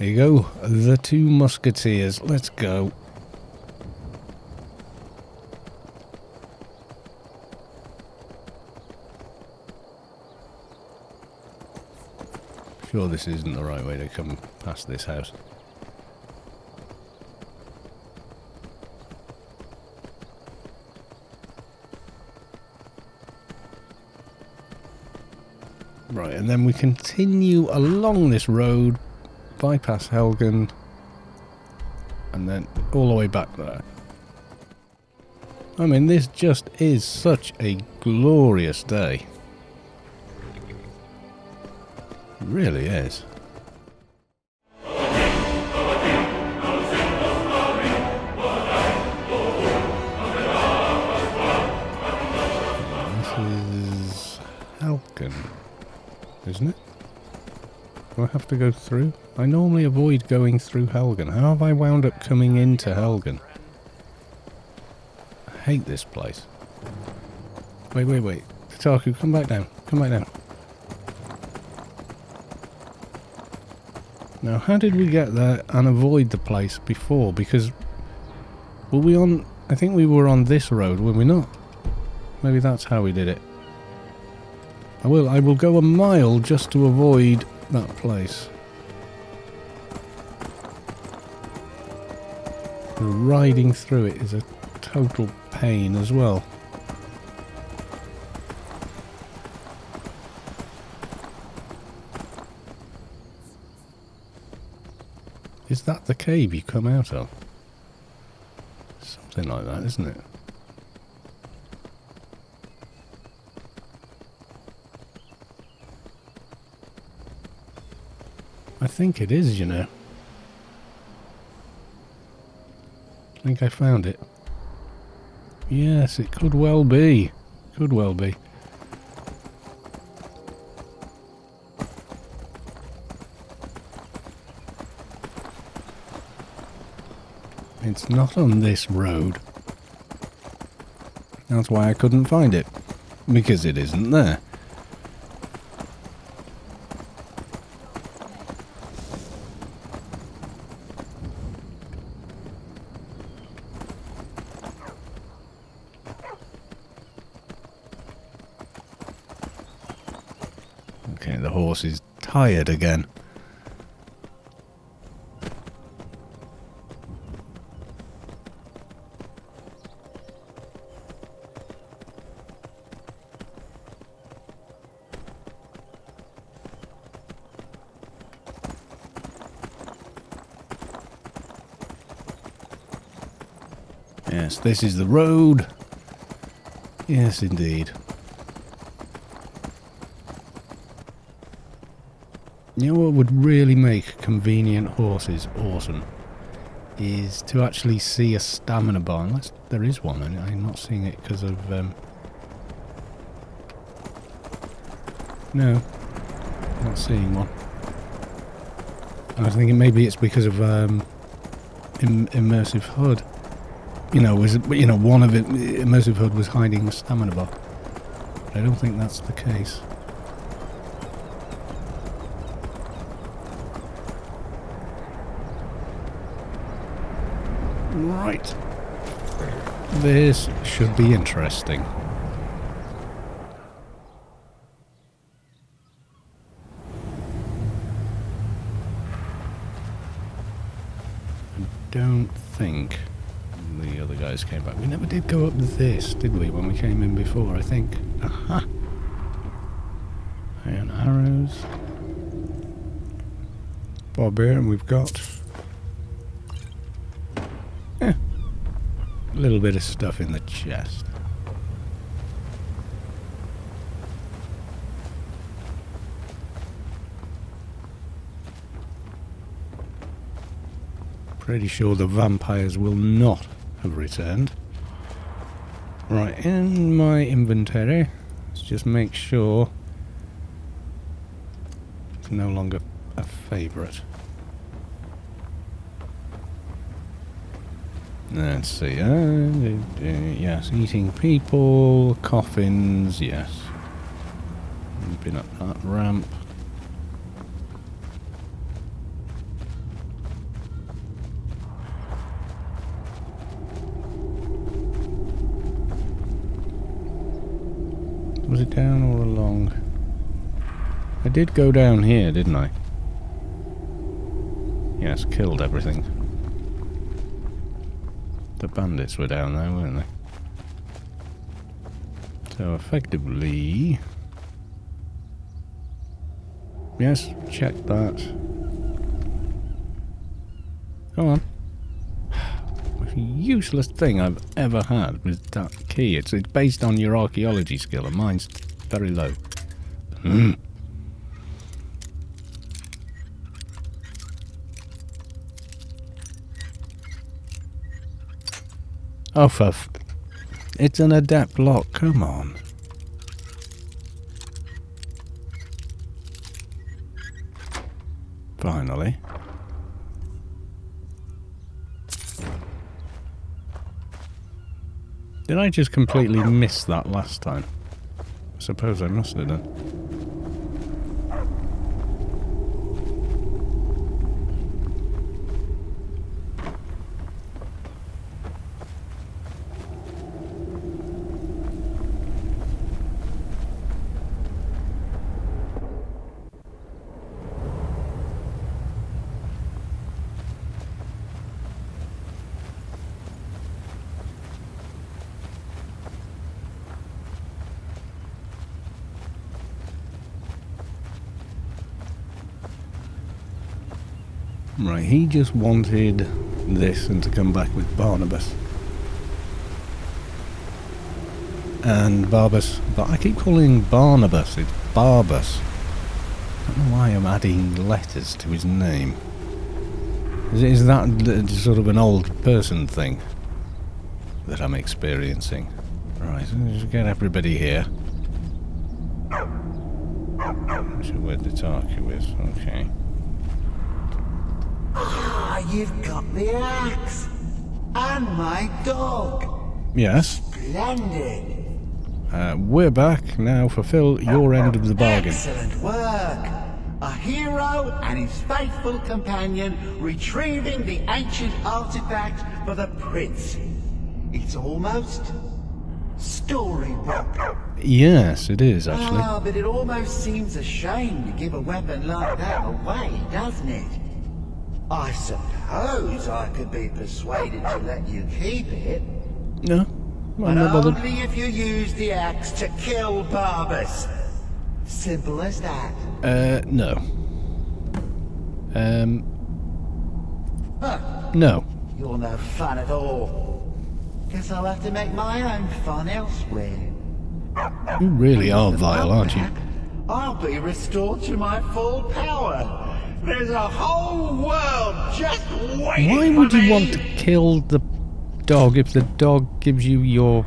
There you go. The Two Musketeers. Let's go. Sure this isn't the right way to come past this house. Right, and then we continue along this road, bypass Helgen, and then all the way back there. I mean, this just is such a glorious day. It really is. This is Helgen, isn't it? Do I have to go through? I normally avoid going through Helgen. How have I wound up coming into Helgen? I hate this place. Wait. Taku, come back down. Come back down. Now, how did we get there and avoid the place before? Because, were we on... I think we were on this road, were we not? Maybe that's how we did it. I will go a mile just to avoid that place. Riding through it is a total pain as well. Is that the cave you come out of? Something like that, isn't it? I think it is, you know. I think I found it. Yes, it could well be. Could well be. It's not on this road. That's why I couldn't find it. Because it isn't there. Okay, the horse is tired again. Yes, this is the road. Yes, indeed. You know what would really make convenient horses awesome? Is to actually see a stamina bar. Unless there is one, and I'm not seeing it because of... No, not seeing one. I was thinking maybe it's because of immersive HUD. One of it, immersive HUD was hiding the stamina bar. But I don't think that's the case. Right. This should be interesting. I don't think the other guys came back. We never did go up this, did we, when we came in before, I think. Aha! Iron arrows. Barbarian we've got. A little bit of stuff in the chest. Pretty sure the vampires will not have returned. Right, in my inventory, let's just make sure it's no longer a favourite. Let's see, yes, eating people, coffins, yes. Been up that ramp. Was it down or along? I did go down here, didn't I? Yes, killed everything. The bandits were down there, weren't they? So effectively... Yes, check that. Come on. Most useless thing I've ever had was that key. It's based on your archaeology skill, and mine's very low. Oh, it's an adept lock. Come on. Finally. Did I just completely miss that last time? I suppose I must have done. Right, he just wanted this and to come back with Barnabas. And Barbas, but I keep calling Barnabas, it's Barbas. I don't know why I'm adding letters to his name. Is that sort of an old person thing that I'm experiencing? Right, so let's get everybody here. I'm sure where the Taku is, okay. Ah, you've got the axe! And my dog! Yes? Splendid! We're back, now fulfill your end of the bargain. Excellent work! A hero and his faithful companion retrieving the ancient artifact for the prince. It's almost storybook. Yes, it is, actually. Ah, but it almost seems a shame to give a weapon like that away, doesn't it? I suppose I could be persuaded to let you keep it. No, I'm But not bothered. only if you use the axe to kill Barbas. Simple as that. No. Huh. No. You're no fun at all. Guess I'll have to make my own fun elsewhere. You really are vile, aren't you? I'll be restored to my full power. There's a whole world just waiting Why would for you me. want to kill the dog if the dog gives you your...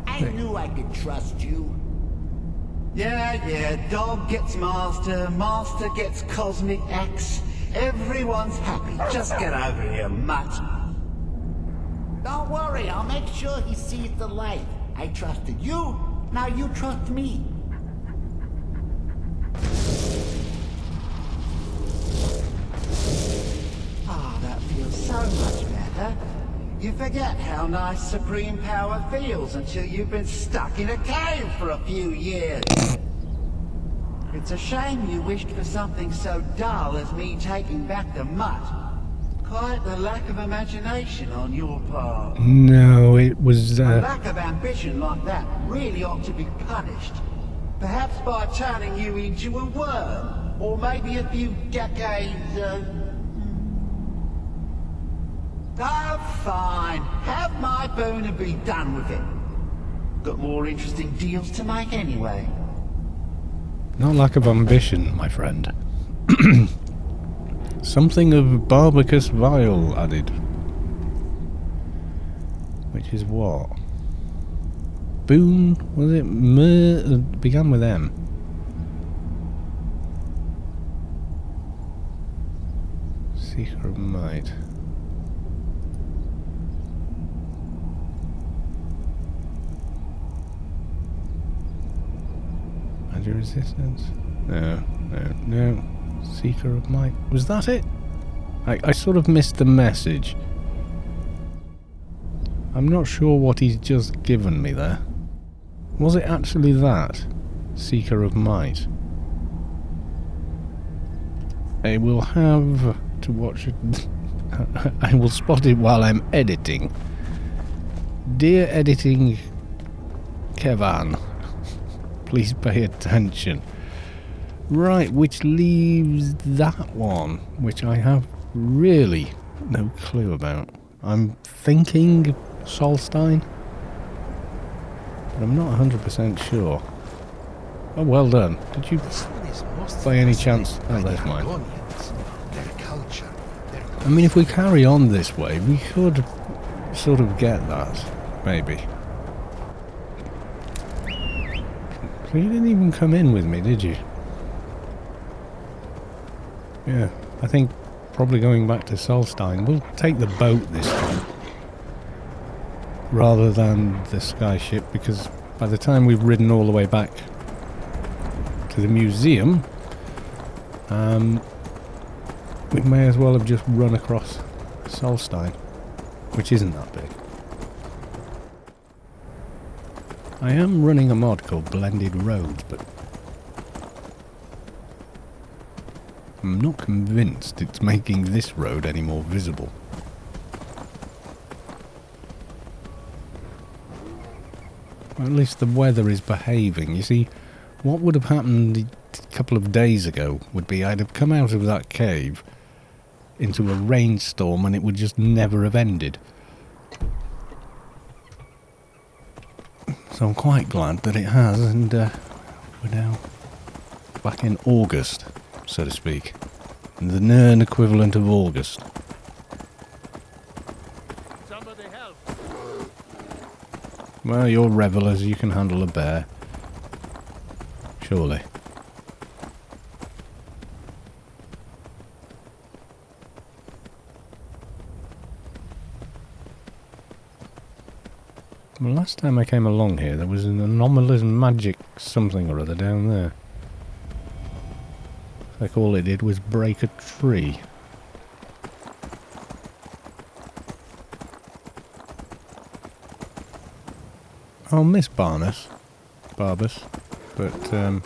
I knew I could trust you. Yeah, dog gets master, master gets cosmic axe. Everyone's happy. Just get over here, mutt. Don't worry, I'll make sure he sees the light. I trusted you, now you trust me. Ah, that feels so much better. You forget how nice supreme power feels until you've been stuck in a cave for a few years. It's a shame you wished for something so dull as me taking back the mutt. Quite the lack of imagination on your part. No, it was... A lack of ambition like that really ought to be punished. Perhaps by turning you into a worm, or maybe a few decades, Oh, fine. Have my boon and be done with it. Got more interesting deals to make anyway. Not lack of ambition, my friend. Something of Barbicus Vile added. Which is what? Boon? Was it? Began with M. Seeker of Might. Magic Resistance? No. Seeker of Might. Was that it? I sort of missed the message. I'm not sure what he's just given me there. Was it actually that? Seeker of Might. I will have to watch it. I will spot it while I'm editing. Dear editing Kevan, please pay attention. Right, which leaves that one, which I have really no clue about. I'm thinking Solstein, but I'm not 100% sure. Oh, well done. Did you, by any chance... Oh, there's mine. I mean, if we carry on this way, we could sort of get that, maybe. So you didn't even come in with me, did you? Yeah, I think probably going back to Solstein, we'll take the boat this time rather than the skyship, because by the time we've ridden all the way back to the museum, we may as well have just run across Solstein, which isn't that big. I am running a mod called Blended Roads, but I'm not convinced it's making this road any more visible. Or at least the weather is behaving. You see, what would have happened a couple of days ago would be I'd have come out of that cave into a rainstorm and it would just never have ended. So I'm quite glad that it has, and we're now back in August, so to speak. The Nern equivalent of August. Somebody help. Well, you're revelers, you can handle a bear. Surely. Well, last time I came along here, there was an anomalous magic something or other down there. Like all it did was break a tree. I'll miss Barbus, but I'm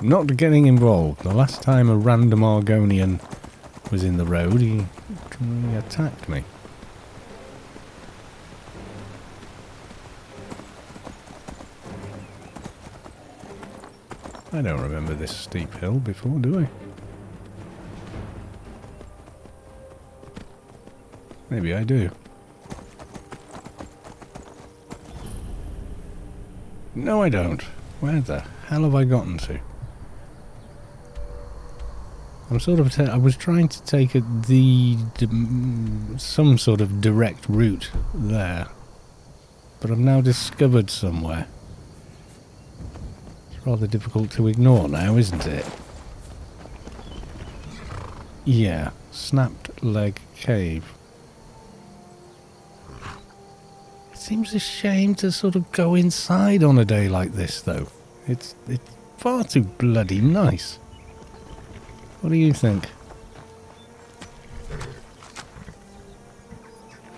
not getting involved. The last time a random Argonian was in the road, he attacked me. I don't remember this steep hill before, do I? Maybe I do. No, I don't. Where the hell have I gotten to? I'm sort of... I was trying to take some sort of direct route there. But I've now discovered somewhere. It's rather difficult to ignore now, isn't it? Yeah. Snapped Leg Cave. It seems a shame to sort of go inside on a day like this, though. It's far too bloody nice. What do you think?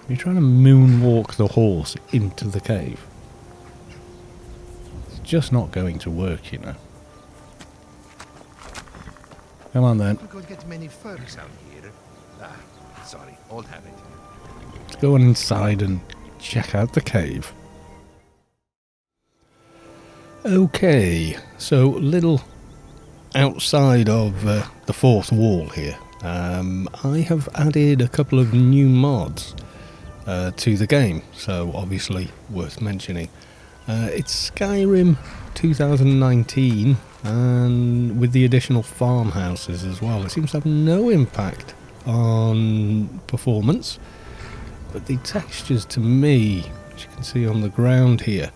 You're trying to moonwalk the horse into the cave. It's just not going to work, you know. Come on then. We could get many furs out here. Sorry, old habit. Let's go on inside and check out the cave. Okay, so little outside of the fourth wall here, I have added a couple of new mods to the game, so obviously worth mentioning. It's Skyrim 2019, and with the additional farmhouses as well. It seems to have no impact on performance, but the textures to me, which you can see on the ground here,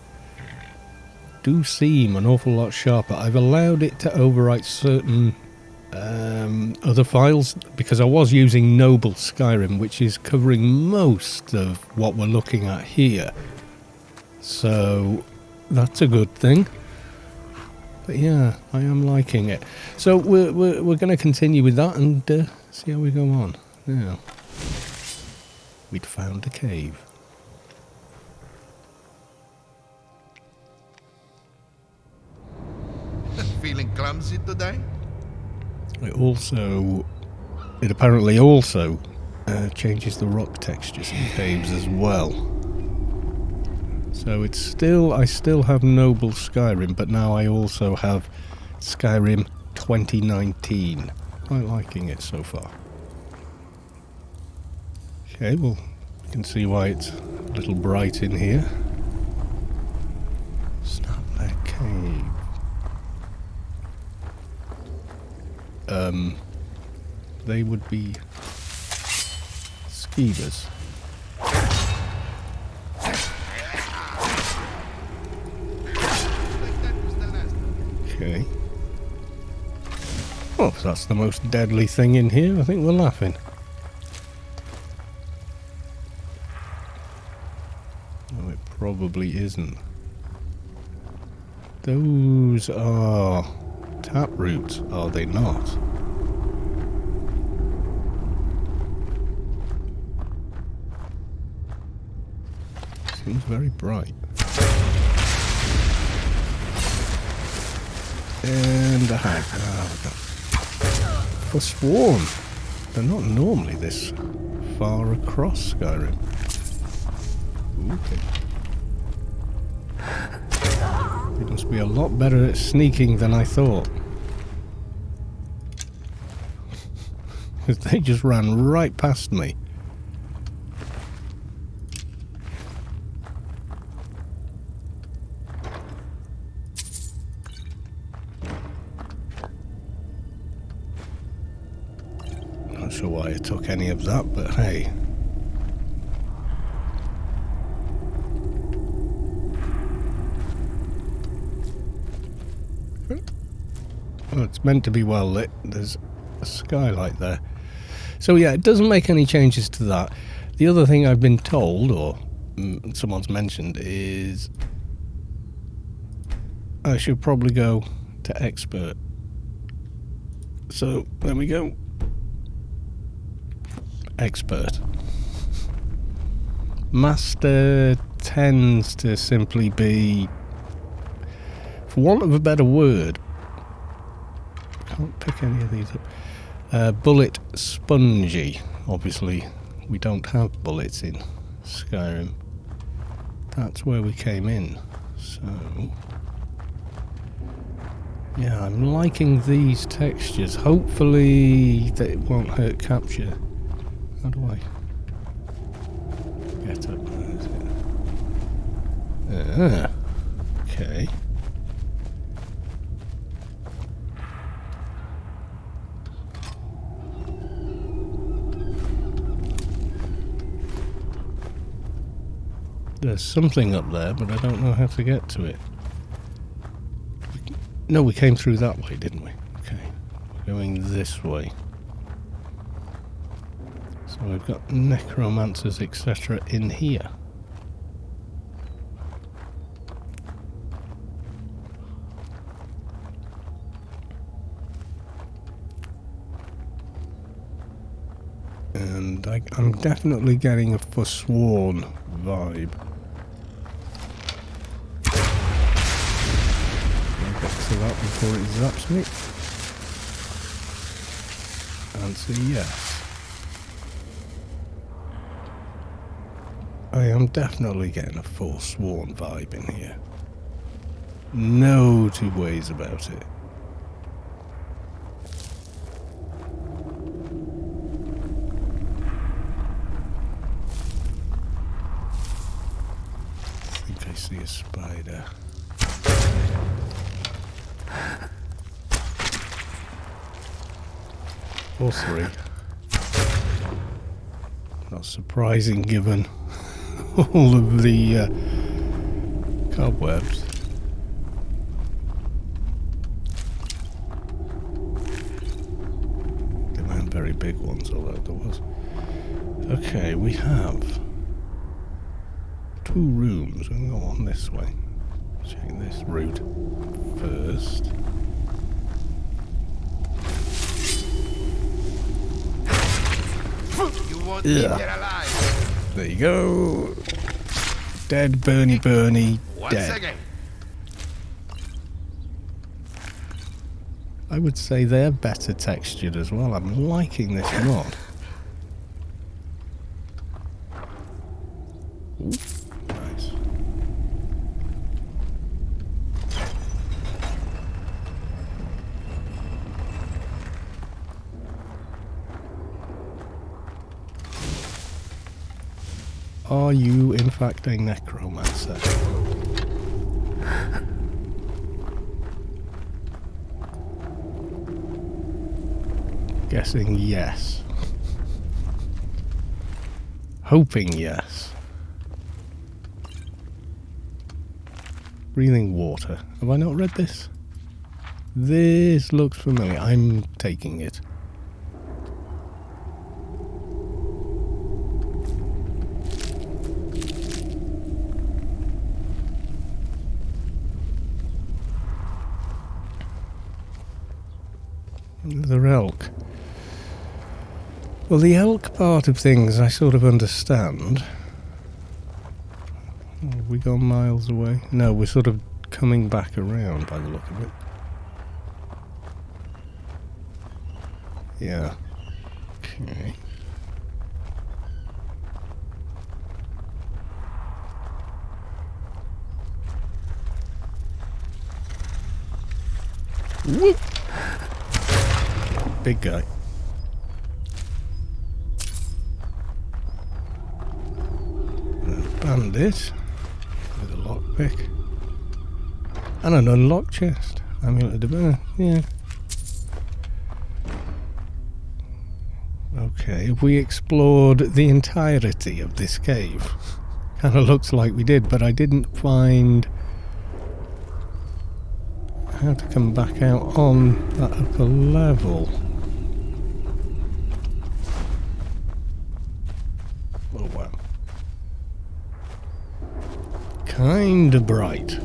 do seem an awful lot sharper. I've allowed it to overwrite certain other files because I was using Noble Skyrim, which is covering most of what we're looking at here. So that's a good thing. But yeah, I am liking it. So we're going to continue with that and see how we go on. Now, we'd found a cave. Feeling clumsy today? It apparently also changes the rock textures in caves as well. So I still have Noble Skyrim, but now I also have Skyrim 2019. Quite liking it so far. Okay, well, you can see why it's a little bright in here. Snapback Cave. They would be skeevers. Okay. Well, if that's the most deadly thing in here, I think we're laughing. No, it probably isn't. Those are tap roots, are they not? Seems very bright. And a hag. Forsworn. They're not normally this far across Skyrim. Okay. They must be a lot better at sneaking than I thought. Because they just ran right past me. Not sure why I took any of that, but hey. Well, it's meant to be well lit. There's a skylight there. So yeah, it doesn't make any changes to that. The other thing I've been told, or someone's mentioned, is I should probably go to expert. So there we go. Expert. Master tends to simply be, for want of a better word, can't pick any of these up. Bullet spongy. Obviously, we don't have bullets in Skyrim. That's where we came in. So, yeah, I'm liking these textures. Hopefully, that it won't hurt capture. How do I get up? Where is it? Okay. There's something up there, but I don't know how to get to it. No, we came through that way, didn't we? Okay. We're going this way. So we've got necromancers, etc. in here. And I'm definitely getting a Forsworn vibe. I'll get to that before it zaps me. Answer yes. I am definitely getting a Forsworn vibe in here. No two ways about it. I see a spider. Or three. Not surprising given all of the cobwebs. They weren't very big ones, although there was. Okay, we have 2 rooms. We'll go on this way. Check this route first. You won't be here alive. There you go. Dead, Bernie, Once dead. again. I would say they're better textured as well. I'm liking this mod. Ooh, nice. Are you in fact a necromancer? Guessing yes. Hoping yes. Breathing water. Have I not read this? This looks familiar. I'm taking it. The elk. Well, the elk part of things I sort of understand. Have we gone miles away? No, we're sort of coming back around by the look of it. Yeah. Okay. Whoop! Big guy. Bandit with a lockpick and an unlocked chest. Amulet of yeah. Okay, have we explored the entirety of this cave? Kind of looks like we did, but I didn't find how to come back out on that upper level. Oh wow. Kinda bright.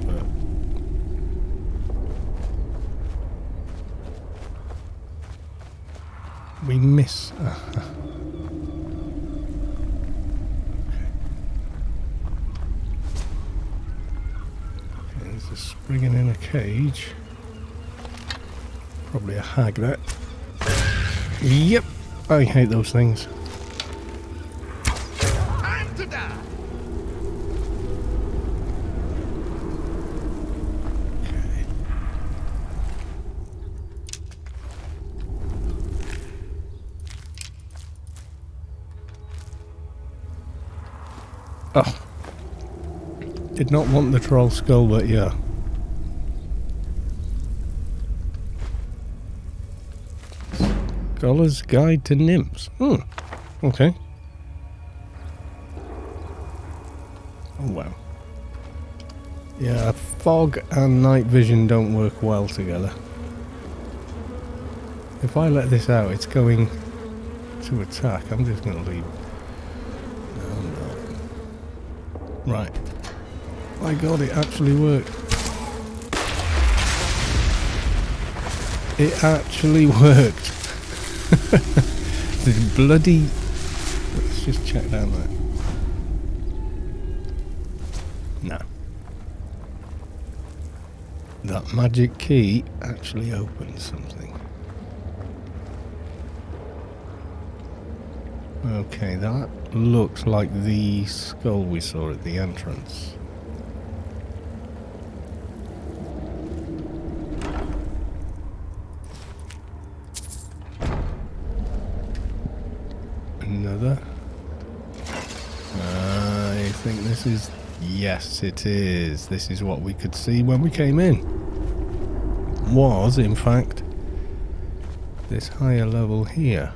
But we miss. Okay. There's a springing in a cage. Probably a hag, that. Yep, I hate those things. Time to die. Oh. Did not want the troll skull, but yeah. Scholar's Guide to Nymphs. Okay. Oh wow. Yeah, fog and night vision don't work well together. If I let this out, it's going to attack. I'm just going to leave. No. Right. My god, it actually worked. It actually worked. The bloody... Let's just check down there. No. That magic key actually opens something. Okay, that looks like the skull we saw at the entrance. Another. I think this is... Yes, it is. This is what we could see when we came in. Was, in fact, this higher level here.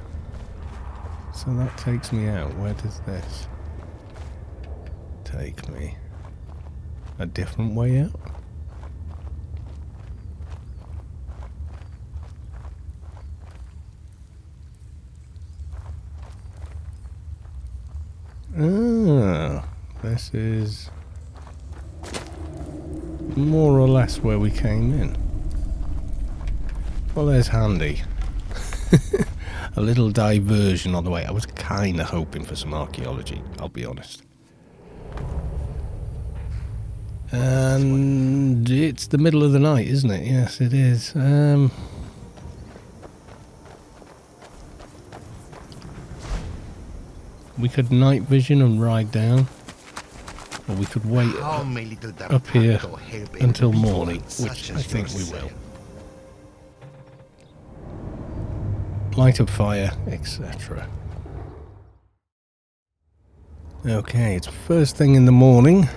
So that takes me out. Where does this take me? A different way out? Ah, this is more or less where we came in. Well, there's handy. a little diversion on the way. I was kind of hoping for some archaeology, I'll be honest. And it's the middle of the night, isn't it? Yes, it is. We could night vision and ride down, or we could wait up here until morning, which I think we will. Light a fire, etc. Okay, it's first thing in the morning.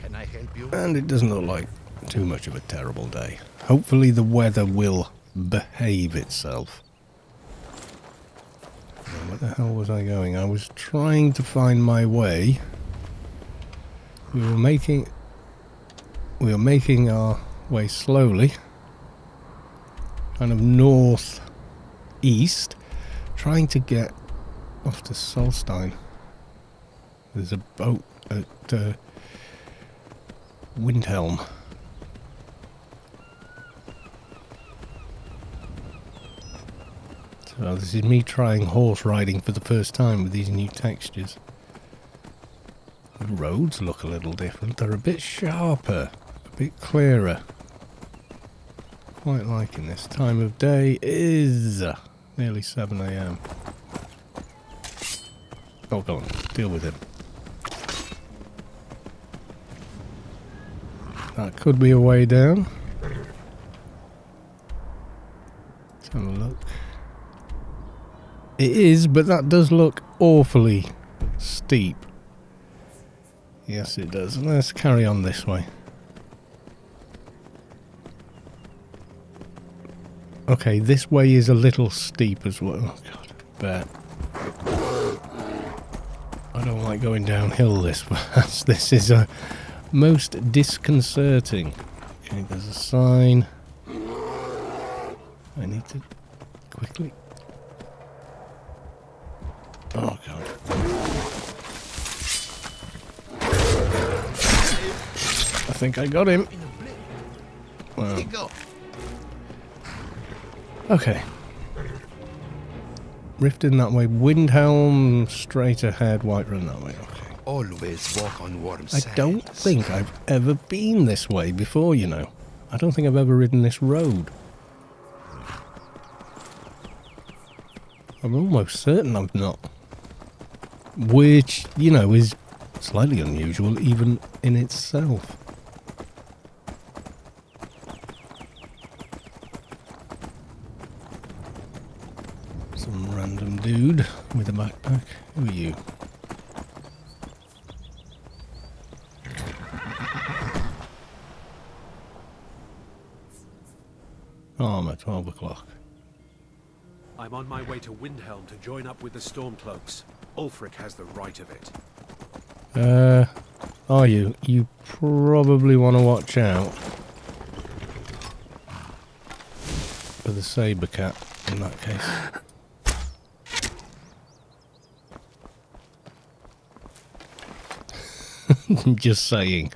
Can I help you? And it doesn't look like too much of a terrible day. Hopefully the weather will behave itself. Where the hell was I going? I was trying to find my way. We were making our way slowly. Kind of north-east. Trying to get off to Solstein. There's a boat at Windhelm. So this is me trying horse riding for the first time with these new textures. The roads look a little different. They're a bit sharper, a bit clearer. Quite liking this. Time of day is nearly 7 AM. Oh, go on, deal with him. That could be a way down. Let's have a look. It is, but that does look awfully steep. Yes, it does. Let's carry on this way. Okay, this way is a little steep as well. Oh, God, bet. I don't like going downhill this fast. This is most disconcerting. Okay, there's a sign. I need to quickly... Oh, God. I think I got him. Wow. Okay. Rift in that way. Windhelm straight ahead. Whiterun that way. Okay. Always walk on warm I sands. don't think I've ever been this way before, you know. I don't think I've ever ridden this road. I'm almost certain I've not. Which, you know, is slightly unusual even in itself. Some random dude with a backpack. Who are you? Armour, 12 o'clock. I'm on my way to Windhelm to join up with the Stormcloaks. Ulfric has the right of it. Are you? You probably want to watch out for the saber cat in that case. Just saying.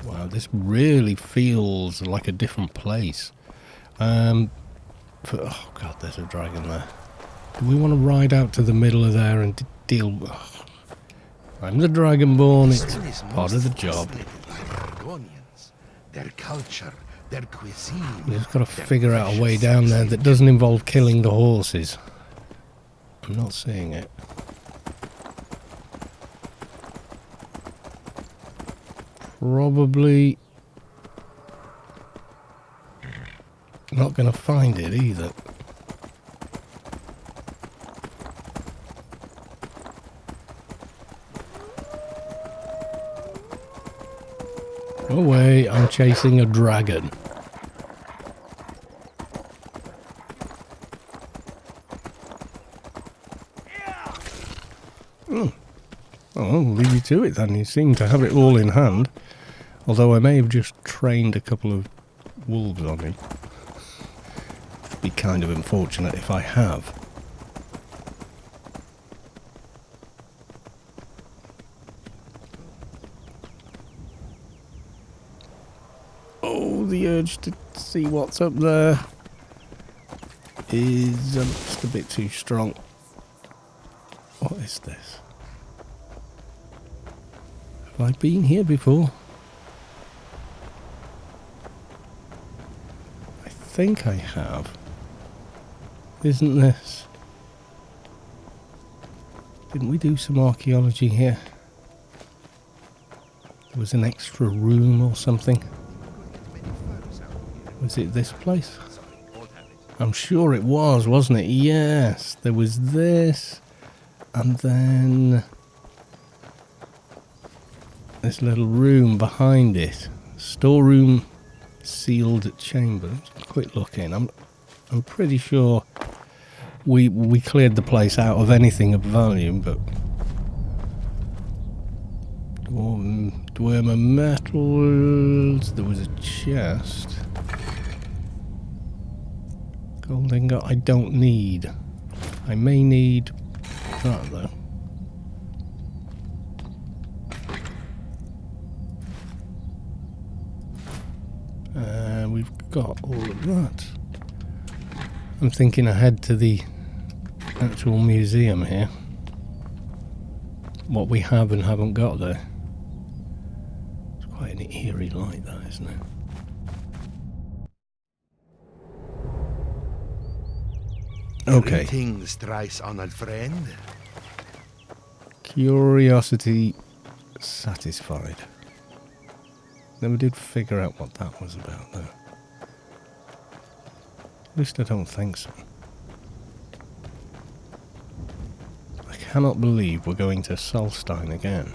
Wow, this really feels like a different place. Oh God, there's a dragon there. Do we want to ride out to the middle of there and deal? Oh, I'm the Dragonborn. It's part of the job. Their culture, their cuisine. We've just got to figure out a way down there that doesn't involve killing the horses. I'm not seeing it. Probably not going to find it either. Away, I'm chasing a dragon. Oh, I'll leave you to it then. You seem to have it all in hand. Although I may have just trained a couple of wolves on him. It'd be kind of unfortunate if I have. the urge to see what's up there is just a bit too strong. What is this? Have I been here before? I think I have. Isn't this? Didn't we do some archaeology here? There was an extra room or something. Was it this place? I'm sure it was, wasn't it? Yes, there was this. And then this little room behind it. Storeroom, sealed chamber. Let's have a quick look in. I'm pretty sure we cleared the place out of anything of value, but Dwemer metals. There was a chest. Gold ingot I don't need. I may need that though. We've got all of that. I'm thinking ahead to the actual museum here. What we have and haven't got there. It's quite an eerie light, that, isn't it? Okay. Greetings, thrice honored friend. Curiosity satisfied. Never did figure out what that was about, though. At least I don't think so. I cannot believe we're going to Solstein again.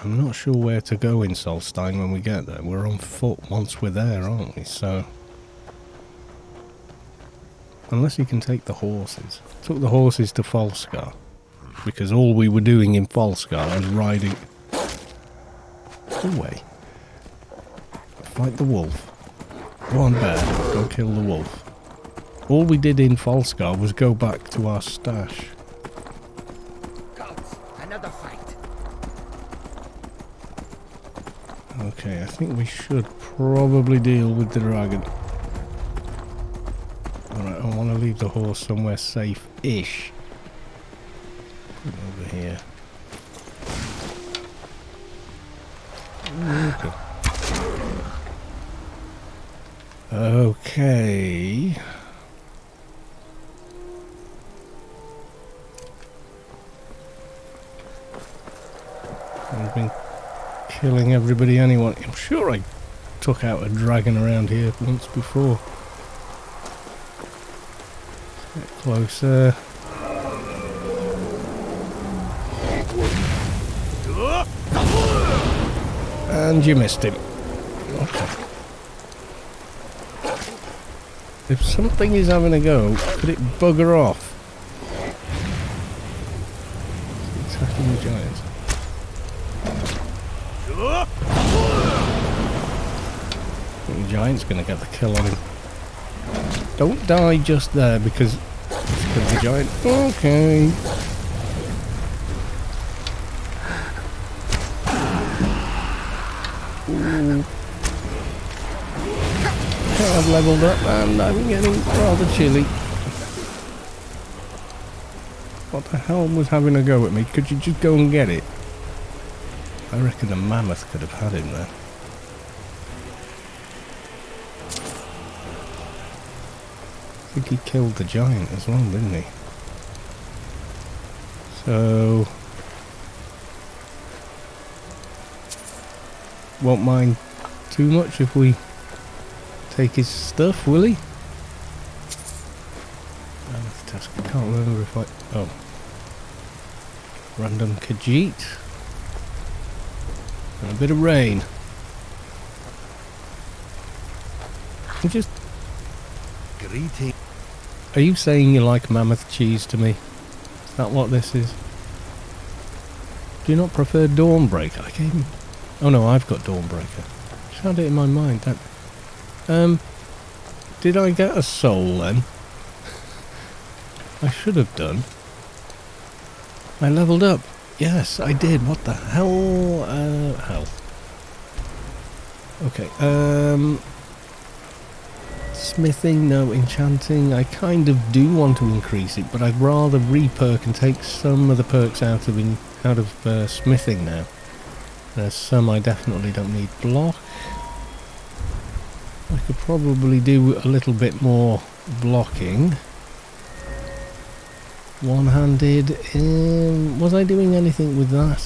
I'm not sure where to go in Solstein when we get there. We're on foot once we're there, aren't we? So... unless you can take the horses. Took the horses to Falskaar. Because all we were doing in Falskaar was riding... away. Fight the wolf. Go on, bear. Go kill the wolf. All we did in Falskaar was go back to our stash. Gods, another fight. Okay, I think we should probably deal with the dragon. Alright, I want to leave the horse somewhere safe-ish. Put it over here. Okay. Okay. I've been killing everybody anyway. I'm sure I took out a dragon around here once before. Get closer. And you missed him. Okay. If something is having a go, could it bugger off? It's attacking the giants. I think the giant's going to get the kill on him. Don't die just there because of the giant. Okay. Ooh. I've leveled up and I'm getting rather chilly. What the hell was having a go at me? Could you just go and get it? I reckon a mammoth could have had him there. I think he killed the giant as well, didn't he? So... won't mind too much if we take his stuff, will he? Mammoth task. I can't remember if I... oh. Random Khajiit. And a bit of rain. I'm just... Greeting. Are you saying you like mammoth cheese to me? Is that what this is? Do you not prefer Dawnbreaker? I gave him... oh no, I've got Dawnbreaker. Just had it in my mind. Did I get a soul then? I should have done. I leveled up. Yes, I did. What the hell? Health. Okay, smithing, no. Enchanting, I kind of do want to increase it, but I'd rather re-perk and take some of the perks out of smithing now. There's some I definitely don't need. Block. I could probably do a little bit more blocking. One-handed. Was I doing anything with that?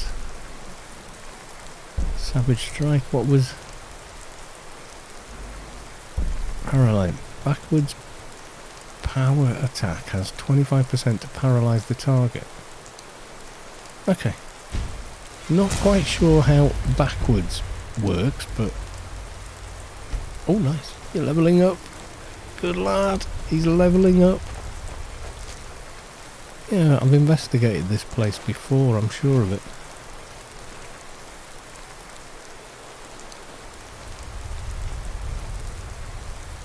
Savage Strike. What was... Paralyze. Backwards power attack has 25% to paralyze the target. Okay. Not quite sure how backwards works, but... Oh, nice. You're levelling up. Good lad. He's levelling up. Yeah, I've investigated this place before, I'm sure of it.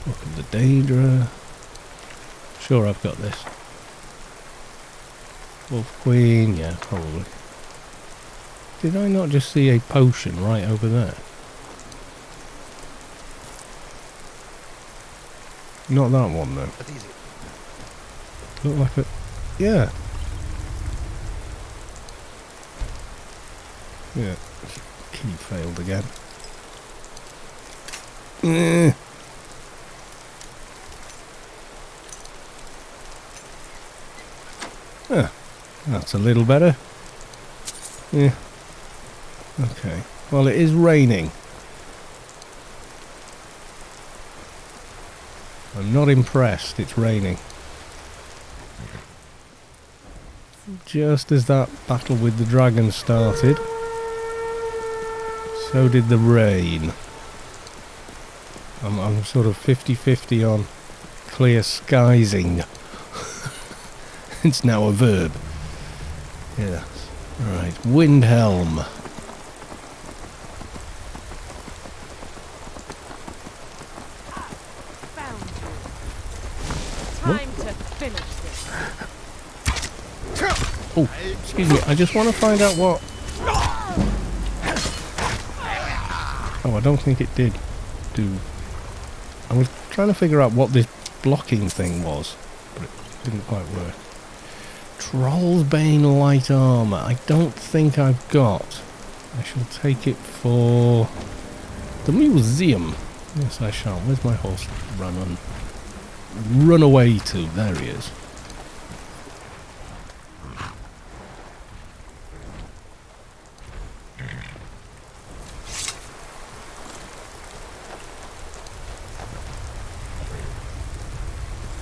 Welcome to Daedra. Sure, I've got this. Wolf Queen, yeah, probably. Did I not just see a potion right over there? Not that one, though. What is it? Look like a... Yeah. Yeah. Key failed again. Ah, that's a little better. Yeah. Okay. Well, it is raining. I'm not impressed. It's raining. Just as that battle with the dragon started, so did the rain. I'm sort of 50-50 on clear skiesing. It's now a verb. Yes. Right. Windhelm. Time to finish this. Oh, excuse me. I just want to find out what... Oh, I don't think it did do... I was trying to figure out what this blocking thing was, but it didn't quite work. Troll's Bane light armour. I don't think I've got. I shall take it for the museum. Yes, I shall. Where's my horse run away to? There he is.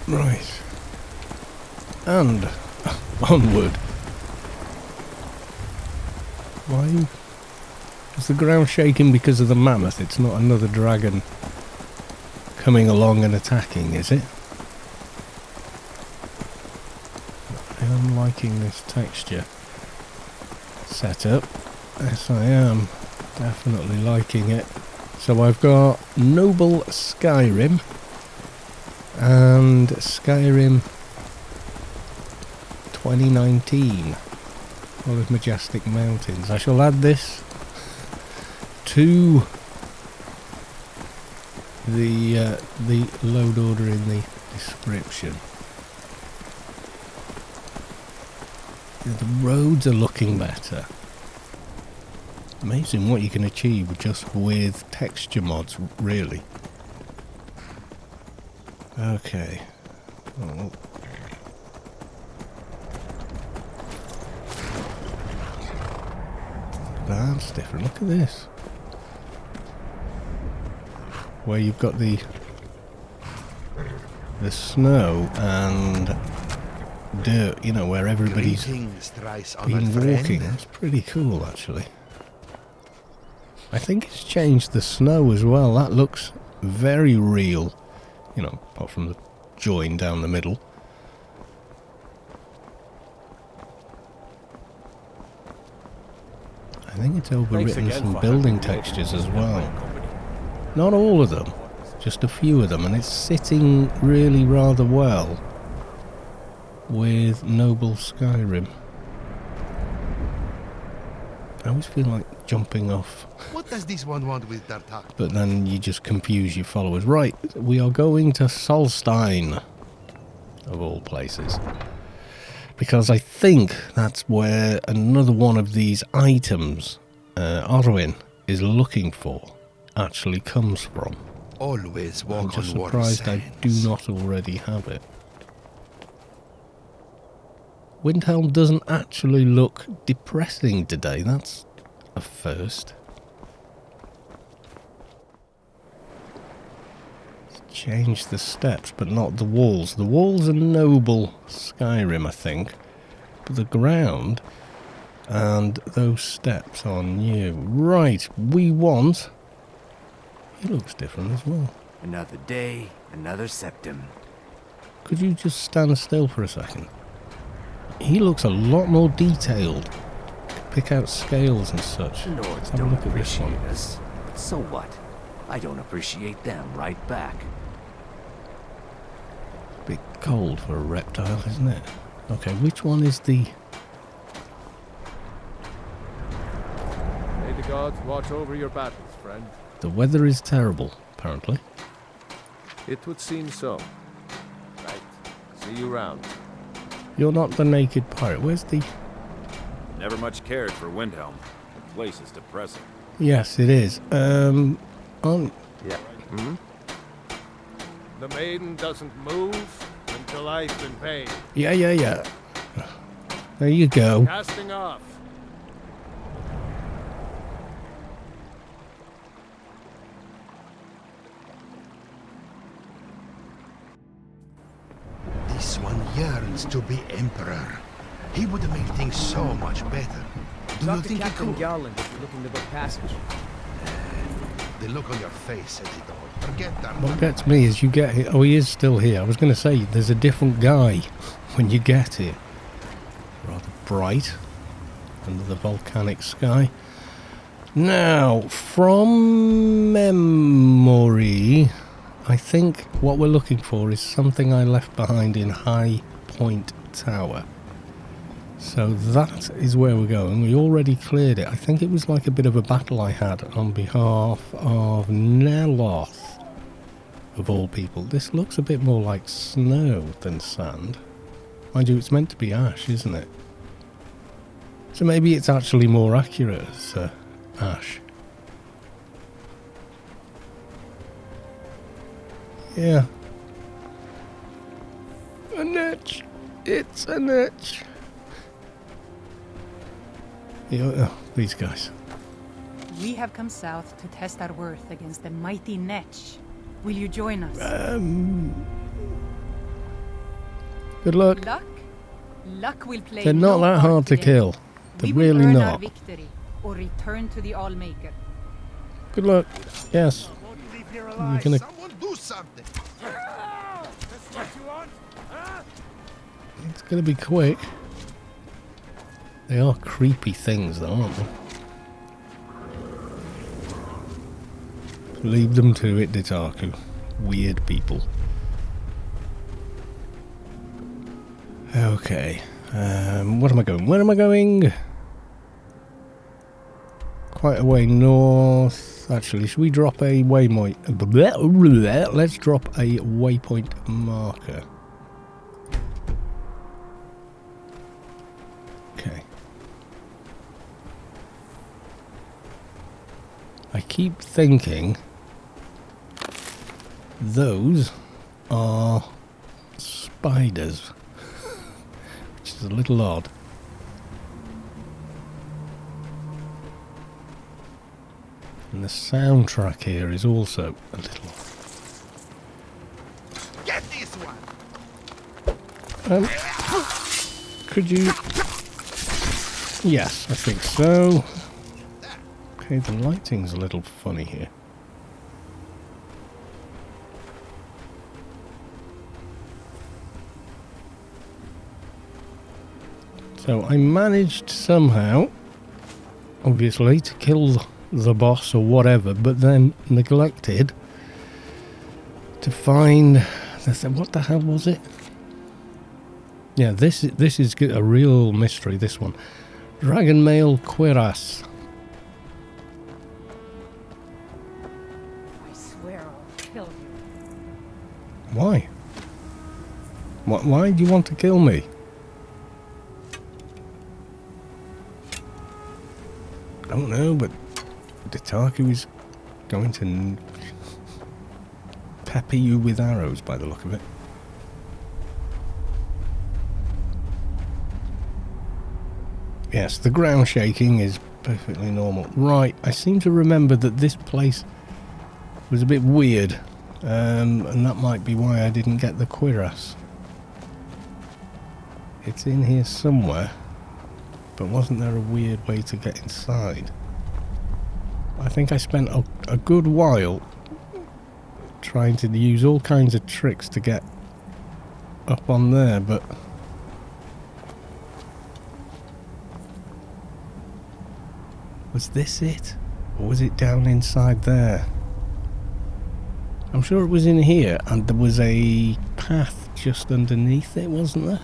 Right. And onward. Why is the ground shaking because of the mammoth? It's not another dragon coming along and attacking, is it? I am liking this texture setup. Yes, I am. Definitely liking it. So I've got Noble Skyrim and Skyrim 2019, all of Majestic Mountains. I shall add this to the load order in the description. Yeah, the roads are looking better. Amazing what you can achieve just with texture mods, really. Okay. Oh. That's different. Look at this. Where you've got the snow and dirt, you know, where everybody's been walking. That's pretty cool, actually. I think it's changed the snow as well. That looks very real, you know, apart from the join down the middle. I think it's overwritten some building textures as well. Not all of them, just a few of them, and it's sitting really rather well with Noble Skyrim. I always feel like jumping off. What does this one want with Dartak? But then you just confuse your followers. Right, we are going to Solstein, of all places. Because I think that's where another one of these items Orwin is looking for actually comes from. Always I'm walk just on water surprised I do sands. not already have it. Windhelm doesn't actually look depressing today. That's a first. Change the steps, but not the walls. The walls are noble Skyrim, I think. But the ground and those steps are new. Right, we want... He looks different as well. Another day, another septum. Could you just stand still for a second? He looks a lot more detailed. Pick out scales and such. Lords Let's have a don't look at this appreciate one. us. So what? I don't appreciate them right back. Bit cold for a reptile, isn't it? Okay, which one is the... May the gods watch over your battles, friend. The weather is terrible, apparently. It would seem so. Right. See you round. You're not the naked pirate. Where's the... Never much cared for Windhelm. The place is depressing. Yes, it is. On... Yeah. Hmm? The maiden doesn't move until I've been paid. Yeah. There you go. Casting off. This one yearns to be emperor. He would make things so much better. Do you think he could? Garland if you're looking to book passage. The look on your face says it all. Forget that. What gets me is you get here... Oh, he is still here. I was going to say, there's a different guy when you get here. Rather bright under the volcanic sky. Now, from memory, I think what we're looking for is something I left behind in High Point Tower. So that is where we're going. We already cleared it. I think it was like a bit of a battle I had on behalf of Neloth, of all people. This looks a bit more like snow than sand. Mind you, it's meant to be ash, isn't it? So maybe it's actually more accurate as ash. Yeah. A niche. It's a niche. These guys. We have come south to test our worth against the mighty Netch. Will you join us? Good luck. Luck will play. They're not no that part hard to today. kill. They're We will really earn our not. victory or return to the Allmaker. Good luck. Yes. Leave here You're alive. gonna... Someone do something. That's what you want? Huh? It's going to be quick. They are creepy things, though, aren't they? Leave them to it, Ditaku. Weird people. Okay. What am I going? Where am I going? Quite a way north. Actually, should we drop a waypoint? Let's drop a waypoint marker. Okay. I keep thinking those are spiders, which is a little odd. And the soundtrack here is also a little... Get this one. Could you... Yes, I think so. Okay, the lighting's a little funny here. So I managed somehow, obviously, to kill the boss or whatever, but then neglected to find... What the hell was it? Yeah, this is a real mystery, this one. Dragon Male Cuirass. Why? Why do you want to kill me? I don't know, but Ditaku is going to pepper you with arrows by the look of it. Yes, the ground shaking is perfectly normal. Right, I seem to remember that this place was a bit weird, and that might be why I didn't get the cuirass. It's in here somewhere, but wasn't there a weird way to get inside? I think I spent a good while trying to use all kinds of tricks to get up on there, but was this it? Or was it down inside there? I'm sure it was in here, and there was a path just underneath it, wasn't there?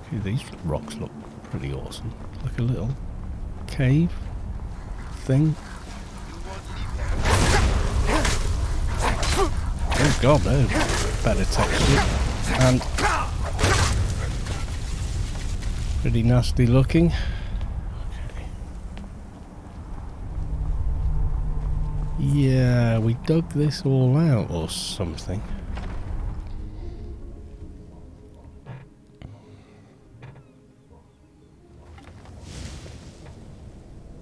Okay, these rocks look pretty awesome. Like a little cave thing. Oh god, there's better texture. And pretty nasty looking. Okay. Yeah, we dug this all out or something.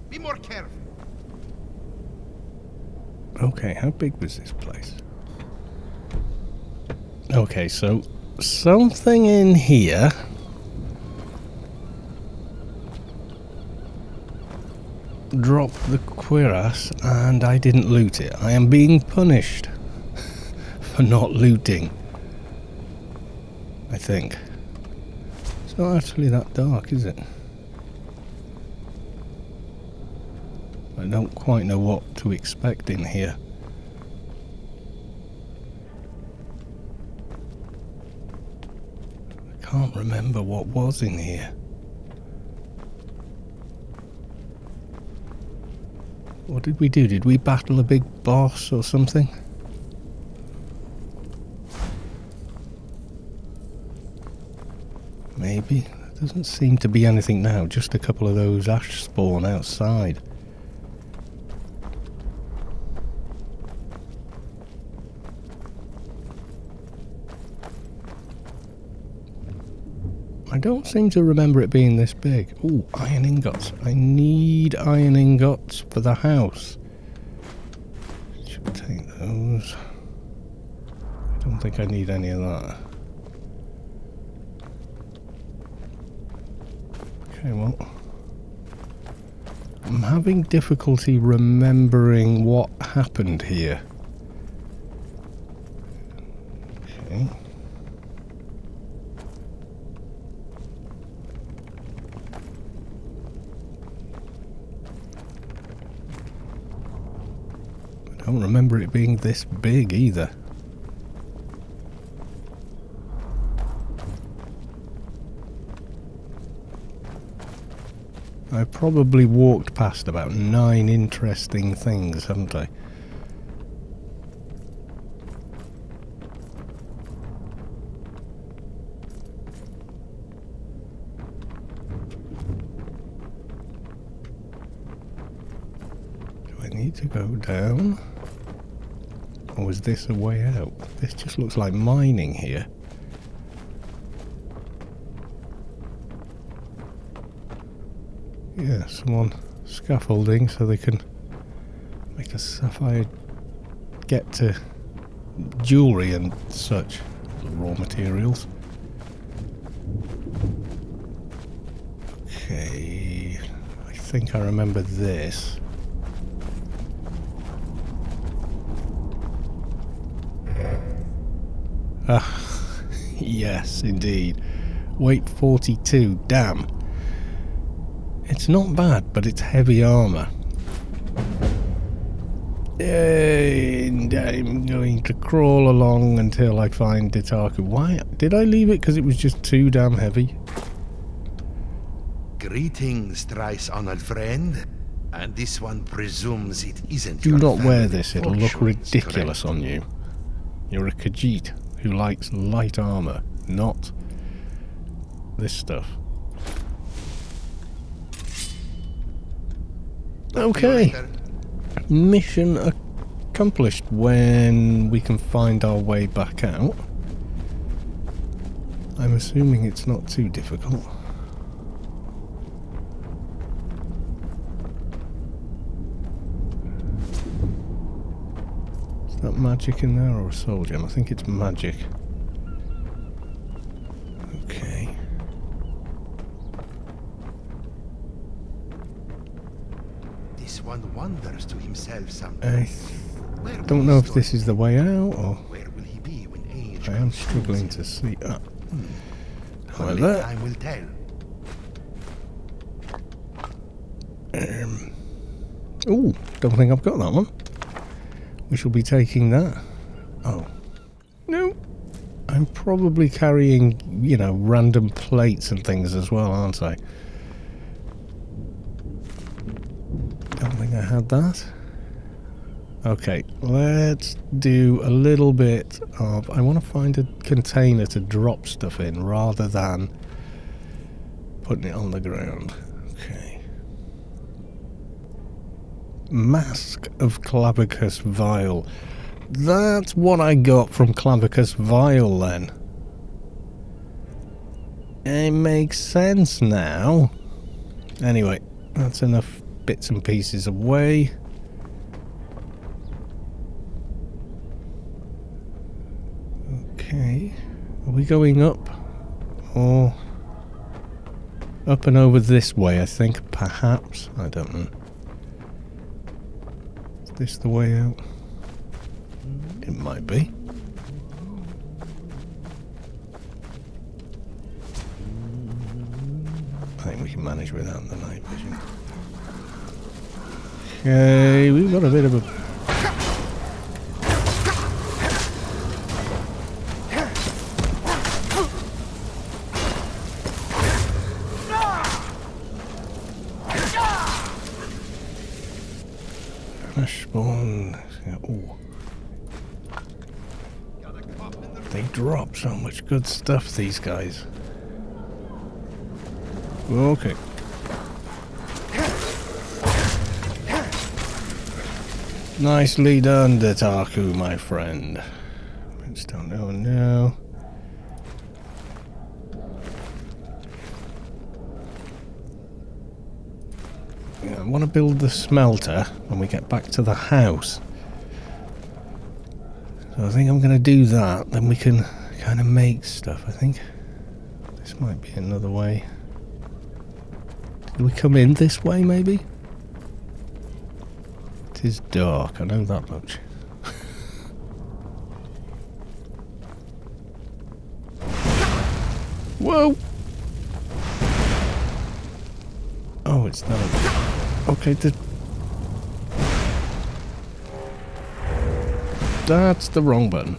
Be more careful. Okay, how big was this place? Okay, so something in here dropped the cuirass and I didn't loot it. I am being punished for not looting, I think. It's not actually that dark, is it? I don't quite know what to expect in here. I can't remember what was in here. What did we do? Did we battle a big boss or something? Maybe. There doesn't seem to be anything now, just a couple of those ash spawn outside. I don't seem to remember it being this big. Ooh, iron ingots. I need iron ingots for the house. Should take those. I don't think I need any of that. Okay, well, I'm having difficulty remembering what happened here. Okay. I don't remember it being this big either. I've probably walked past about 9 interesting things, haven't I? Do I need to go down? Or is this a way out? This just looks like mining here. Yeah, someone scaffolding so they can make a sapphire get to jewellery and such raw materials. Okay, I think I remember this. Ah, yes, indeed. Weight 42, damn. It's not bad, but it's heavy armour. And I'm going to crawl along until I find Ditaku. Why? Did I leave it because it was just too damn heavy? Greetings, thrice honored friend. And this one presumes it isn't Do your not wear family this, it'll look fortunes, ridiculous correct? on you. You're a Khajiit who likes light armor, not this stuff. Okay. Mission accomplished. When we can find our way back out. I'm assuming it's not too difficult. Is that magic in there or a soul gem? I think it's magic. Okay. This one wonders to himself sometimes. I don't know if this is the way out or... Where will he be when age I am consumes struggling him? to see. Only However, time will tell. oh, don't think I've got that one. We shall be taking that. Oh. No. I'm probably carrying, you know, random plates and things as well, aren't I? Don't think I had that. Okay, let's do a little bit of... I want to find a container to drop stuff in rather than putting it on the ground. Okay. Mask of Clavicus Vial. That's what I got from Clavicus Vial then. It makes sense now. Anyway, that's enough bits and pieces away. Okay, are we going up or up and over this way? I think perhaps, I don't know. Is this the way out? It might be. I think we can manage without the night vision. Okay, we've got a bit of a... Spawn. Ooh. They drop so much good stuff, these guys. Okay. Nicely done, Dataku, my friend. Redstone, no. I want to build the smelter when we get back to the house. So I think I'm going to do that. Then we can kind of make stuff. I think this might be another way. Do we come in this way, maybe? It is dark. I know that much. Whoa! Oh, it's not. Okay, that's the wrong button.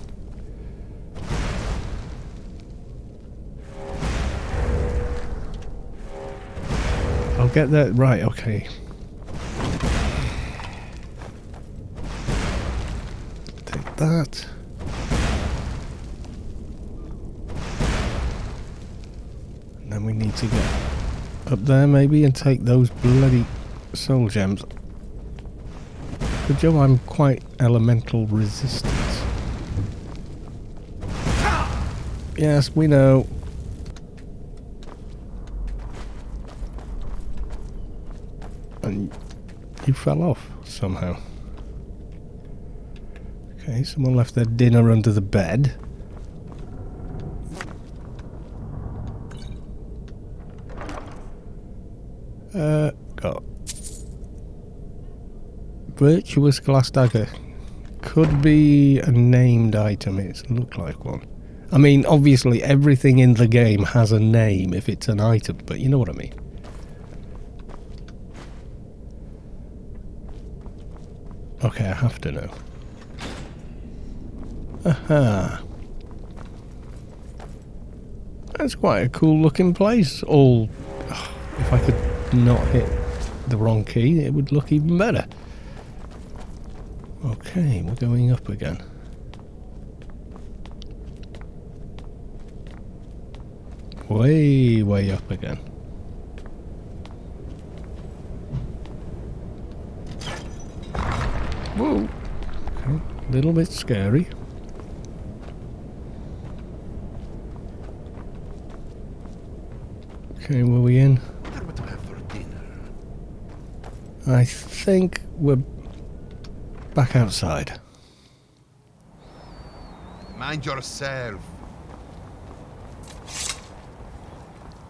I'll get that right, okay. Take that. And then we need to get up there maybe and take those bloody soul gems. Good job I'm quite elemental resistant. Yes, we know. And you fell off somehow. Okay, someone left their dinner under the bed. Got virtuous glass dagger. Could be a named item. It looked like one. I mean, obviously everything in the game has a name if it's an item, but you know what I mean. Okay, I have to know. Aha. That's quite a cool looking place. All... if I could not hit the wrong key, it would look even better. Okay, we're going up again. Way, way up again. Whoa! Okay, a little bit scary. Okay, were we in? What do we have for dinner? I think we're back outside. Mind yourself.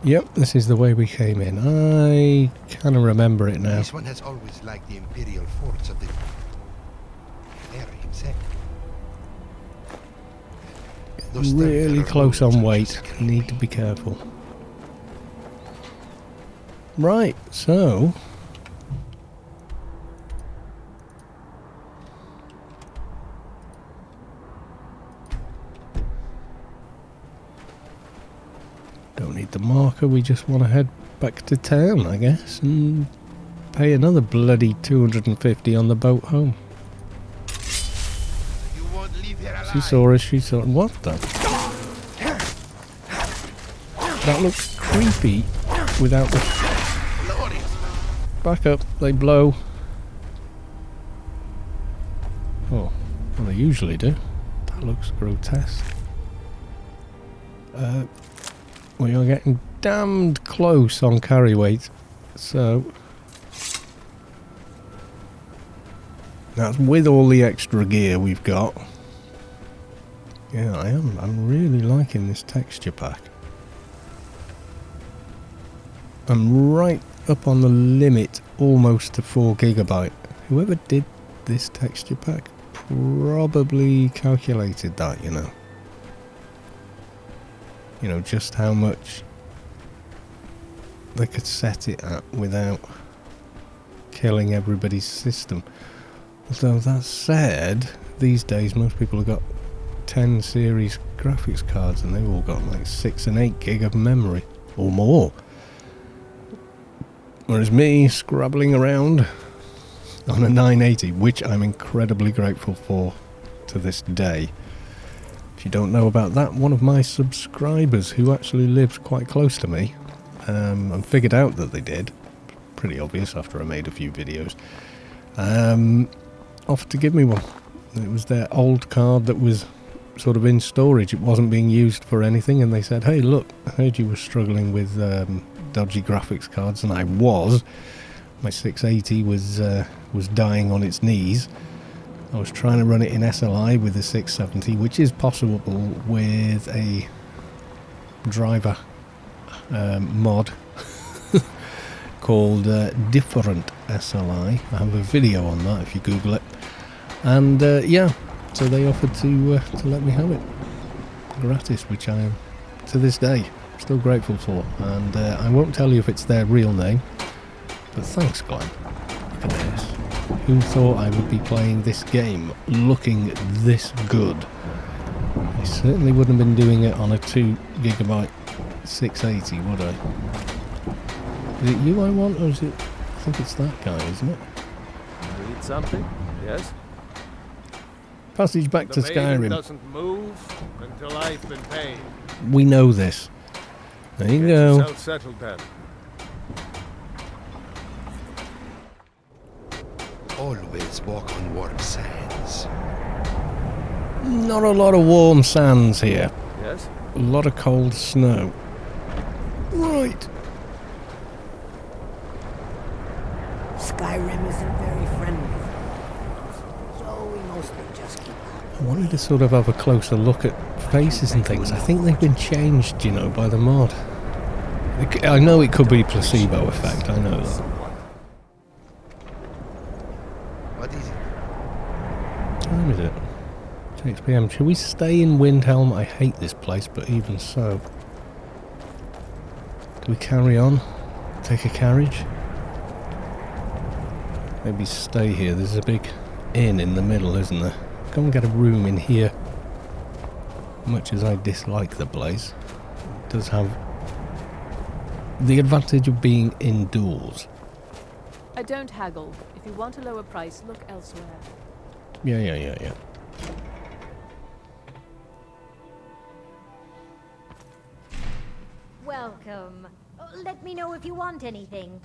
Yep, this is the way we came in. I kind of remember it now. This one has always liked the imperial forts of the Claire himself. Those Really temporary close rules on are weight. just Need to be careful. Right, so don't need the marker, we just want to head back to town, I guess, and pay another bloody 250 on the boat home. You won't leave here alive. She saw us, she saw... What the? That looks creepy without the... Back up, they blow. Oh, well they usually do. That looks grotesque. We are getting damned close on carry weight, so that's with all the extra gear we've got. Yeah, I'm really liking this texture pack. I'm right up on the limit, almost to 4 GB. Whoever did this texture pack probably calculated that, you know. You know, just how much they could set it at without killing everybody's system. Although that said, these days most people have got 10 series graphics cards and they've all got like 6 and 8 gig of memory or more. Whereas me, scrabbling around on a 980, which I'm incredibly grateful for to this day. If you don't know about that, one of my subscribers who actually lives quite close to me, and figured out that they did, pretty obvious after I made a few videos, offered to give me one. It was their old card that was sort of in storage. It wasn't being used for anything, and they said, hey look, I heard you were struggling with dodgy graphics cards, and I was. My 680 was dying on its knees. I was trying to run it in SLI with the 670, which is possible with a driver mod called Different SLI. I have a video on that if you Google it. And yeah, so they offered to let me have it gratis, which I am to this day still grateful for. And I won't tell you if it's their real name, but thanks, Glenn. Look at this. Who thought I would be playing this game looking this good? I certainly wouldn't have been doing it on a 2 GB 680, would I? Is it you I want, or is it... I think it's that guy, isn't it? Read something? Yes? Passage back to The maiden Skyrim. doesn't move until I've been paid. We know this. There you Get go. yourself settled then. Always walk on warm sands. Not a lot of warm sands here. Yes? A lot of cold snow. Right. Skyrim isn't very friendly, so we mostly just keep out. I wanted to sort of have a closer look at faces and things. I think they've been changed, you know, by the mod. I know it could be placebo effect, I know that. What is it? What time is it? 6 PM. Shall we stay in Windhelm? I hate this place, but even so. Do we carry on? Take a carriage? Maybe stay here. There's a big inn in the middle, isn't there? Go and get a room in here. Much as I dislike the place, it does have the advantage of being indoors. I don't haggle. If you want a lower price, look elsewhere. Yeah. Welcome. Let me know if you want anything.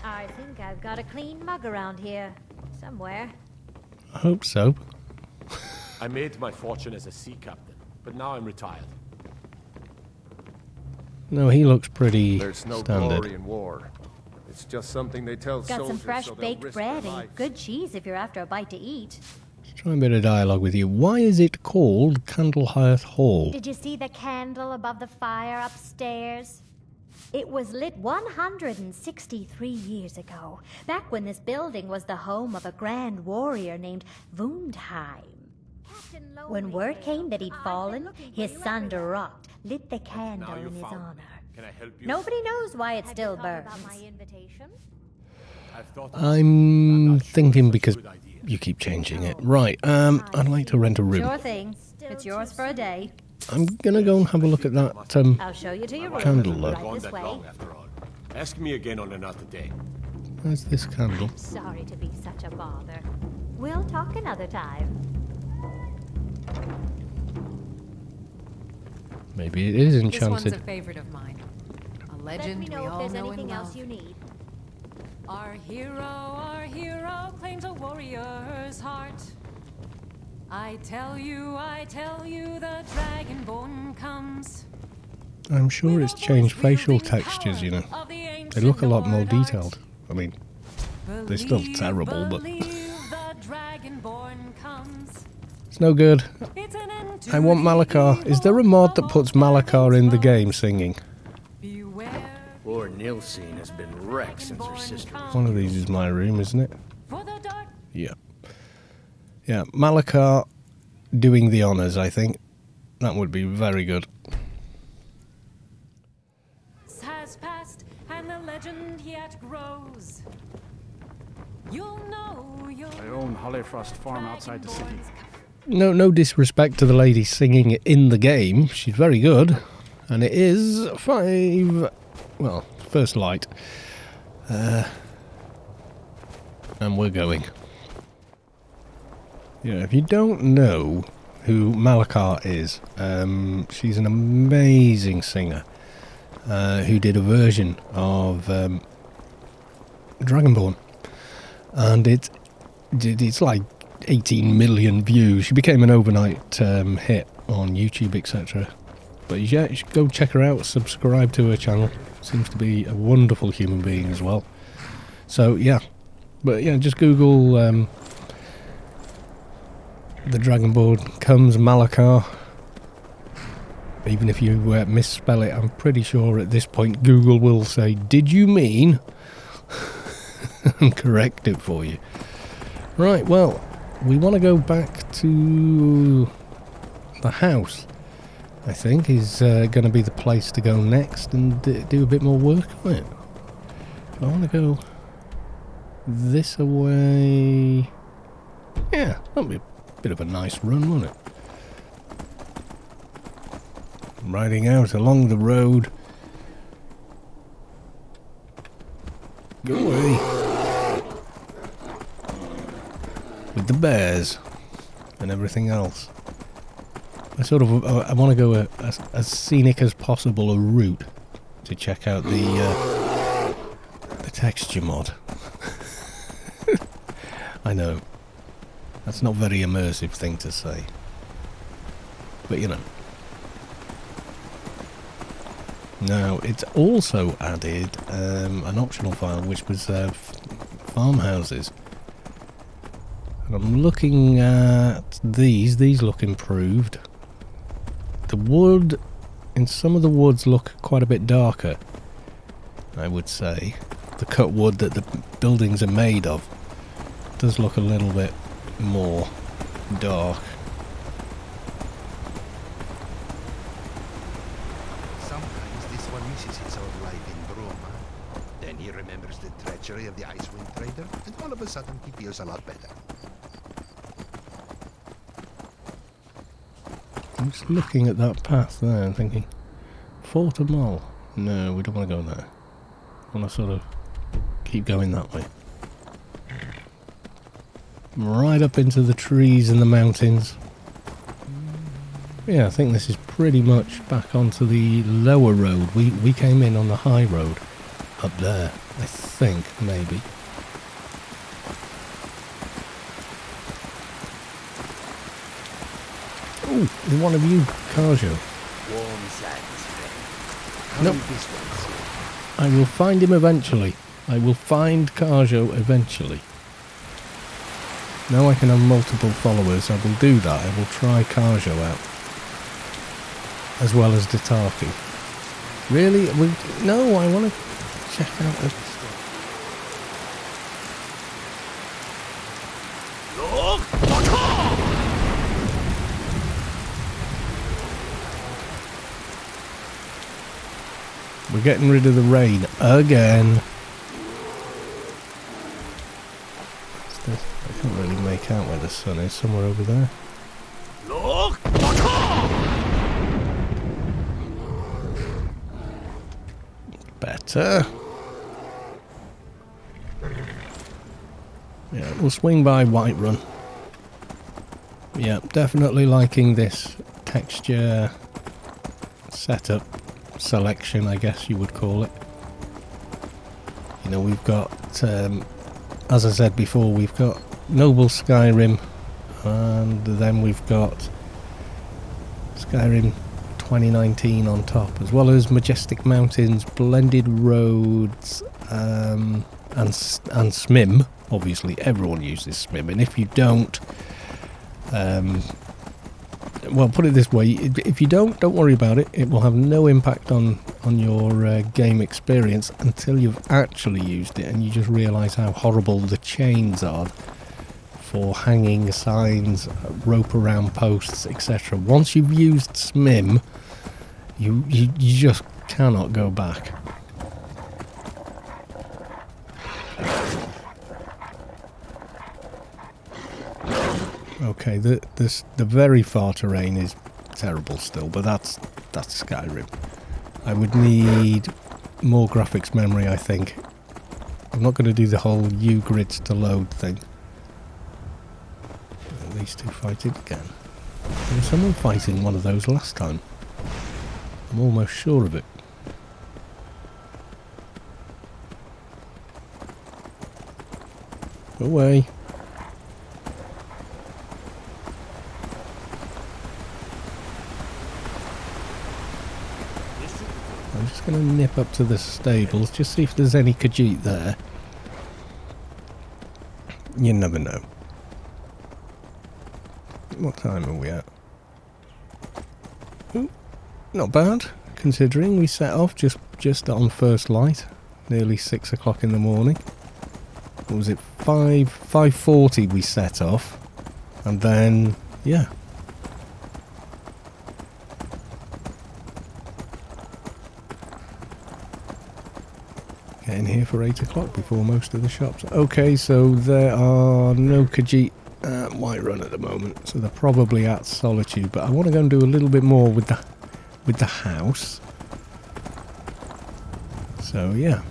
I think I've got a clean mug around here. Somewhere. I hope so. I made my fortune as a sea captain, but now I'm retired. No, he looks pretty There's no standard. glory in war. It's just something they tell Got soldiers some fresh so they'll baked risk bread their and lives. good cheese if you're after a bite to eat. Let's try a bit of dialogue with you. Why is it called Candlehearth Hall? Did you see the candle above the fire upstairs? It was lit 163 years ago, back when this building was the home of a grand warrior named Wundheim. When word came that he'd fallen, his son Durot lit the candle in his honor. Can I help you? Nobody knows why it still burns. I'm thinking because you keep changing it. Right, I'd like to rent a room. Sure thing. It's yours for a day. I'm gonna go and have a look at that I'll show you to your room. candle look. Right this way. After all. Ask me again on another day. Where's this candle? Sorry to be such a bother. We'll talk another time. Maybe it is This one's a enchanted. favorite of mine. A Let legend me we know if all there's know anything and else love. you need. Our hero claims a warrior's heart. I tell you, the Dragonborn comes. I'm sure it's changed facial textures, you know. They look a lot more detailed. I mean, they're still terrible, but it's no good. I want Malakar. Is there a mod that puts Malakar in the game singing? Poor Nilsine has been wrecked since her sister was One of these is my room, isn't it? Yeah. Yeah, Malakar doing the honours, I think. That would be very good. Has passed and the legend yet grows. You'll know I own Hollyfrost Farm outside the city. No disrespect to the lady singing it in the game. She's very good. And it is 5... Well, first light. And we're going. Yeah, if you don't know who Malakar is, she's an amazing singer who did a version of Dragonborn. And it's like 18 million views. She became an overnight hit on YouTube, etc. But yeah, you should go check her out, subscribe to her channel. Seems to be a wonderful human being as well. So yeah, but yeah, just Google the Dragonborn comes Malakar. Even if you misspell it, I'm pretty sure at this point Google will say, "Did you mean?" and correct it for you. Right, well, we want to go back to the house. I think is going to be the place to go next and do a bit more work on it. I want to go this away. Yeah, that'll be a bit of a nice run, won't it? Riding out along the road. Go away. With the bears and everything else. I want to go as scenic as possible a route to check out the texture mod. I know that's not a very immersive thing to say, but you know. Now it's also added an optional file which was farmhouses. And I'm looking at these. These look improved. The wood, in some of the woods look quite a bit darker, I would say. The cut wood that the buildings are made of does look a little bit more dark. Sometimes this one misses his own life in Bruma. Then he remembers the treachery of the Icewind Trader, and all of a sudden he feels a lot better. I'm just looking at that path there and thinking, Fort of Mall. No, we don't want to go there. I want to sort of keep going that way. right up into the trees and the mountains. Yeah, I think this is pretty much back onto the lower road. We came in on the high road up there, I think, maybe. Oh, is one of you Karjo? Warm sands, friend. Nope. I will find him eventually. I will find Karjo eventually. Now I can have multiple followers. I will do that. I will try Karjo out. As well as Dataki. Really? No, I want to check out the... We're getting rid of the rain again. What's this? I can't really make out where the sun is. Somewhere over there. Better. Yeah, we'll swing by Whiterun. Yeah, definitely liking this texture setup. Selection, I guess you would call it. You know, we've got, as I said before, we've got Noble Skyrim, and then we've got Skyrim 2019 on top, as well as Majestic Mountains, Blended Roads, and SMIM. Obviously, everyone uses SMIM, and if you don't, well, put it this way, if you don't worry about it. It will have no impact on your game experience until you've actually used it and you just realise how horrible the chains are for hanging signs, rope around posts, etc. Once you've used SMIM, you just cannot go back. Okay, the very far terrain is terrible still, but that's Skyrim. I would need more graphics memory, I think. I'm not going to do the whole U-grids to load thing. These two fighting again. There was someone fighting one of those last time. I'm almost sure of it. Go away. I'm just going to nip up to the stables, just see if there's any Khajiit there. You never know. What time are we at? Ooh, not bad, considering we set off just on first light, nearly 6 o'clock in the morning. What was it? 5:40 we set off, and then yeah. Getting here for 8 o'clock before most of the shops. Okay, so there are no Khajiit at Whiterun at the moment, so they're probably at Solitude. But I want to go and do a little bit more with the house. So yeah.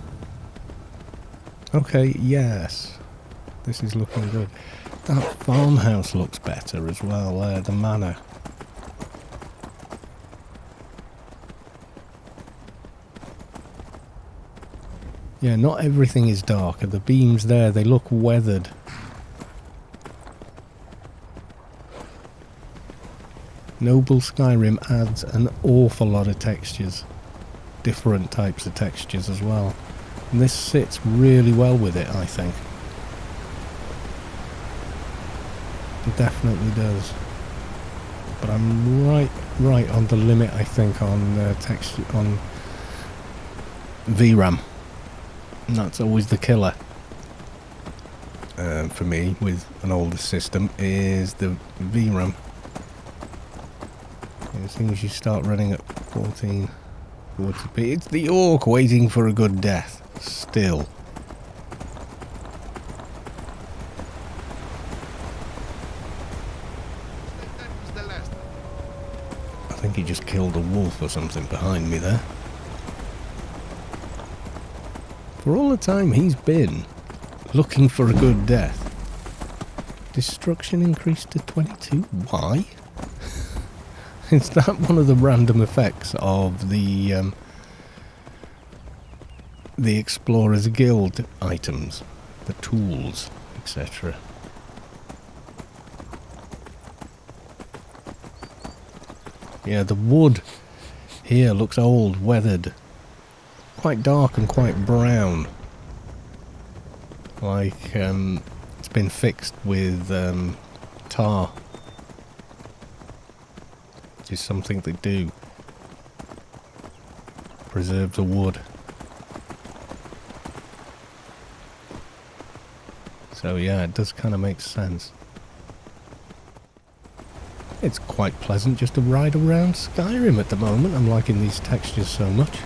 Okay, yes, this is looking good. That farmhouse looks better as well. The manor. Yeah, not everything is darker. The beams there, they look weathered. Noble Skyrim adds an awful lot of textures. Different types of textures as well. And this sits really well with it, I think. It definitely does. But I'm right on the limit, I think, on texture, on VRAM. And that's always the killer for me with an older system, is the VRAM. As soon as you start running at 1440p, it's the orc waiting for a good death. Still. I think he just killed a wolf or something behind me there. For all the time he's been looking for a good death, Destruction increased to 22. Why? Is that one of the random effects of the Explorer's Guild items? The tools, etc. Yeah, the wood here looks old, weathered. Quite dark and quite brown. Like, it's been fixed with tar. Which is something they do. Preserve the wood. So yeah, it does kind of make sense. It's quite pleasant just to ride around Skyrim at the moment. I'm liking these textures so much.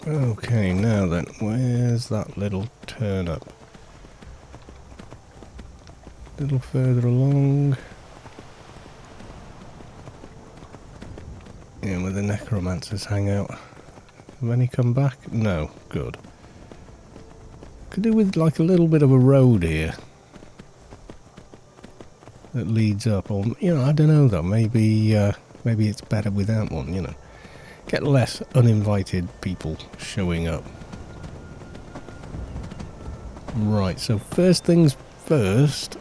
Okay, now then, where's that little turnip? A little further along. Yeah, where the necromancers hang out. Have any come back? No, good. Could do with like a little bit of a road here that leads up, or you know, I don't know though. Maybe it's better without one. You know, get less uninvited people showing up. Right. So first things first,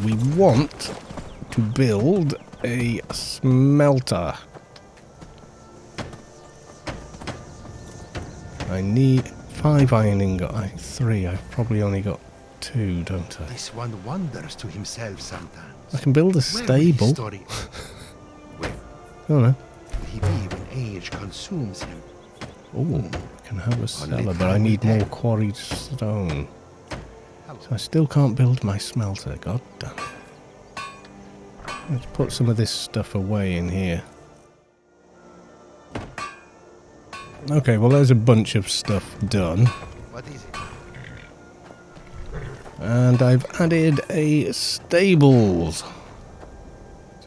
we want to build a smelter. I need 5 iron ingot. 3. I've probably only got 2, don't I? This one wonders to himself sometimes. I can build a stable. Oh no. Will he be when age consumes him? Oh, I can have a cellar, but I need more quarried stone. So I still can't build my smelter. God damn it. Let's put some of this stuff away in here. Okay, well there's a bunch of stuff done. What is it? And I've added a stables.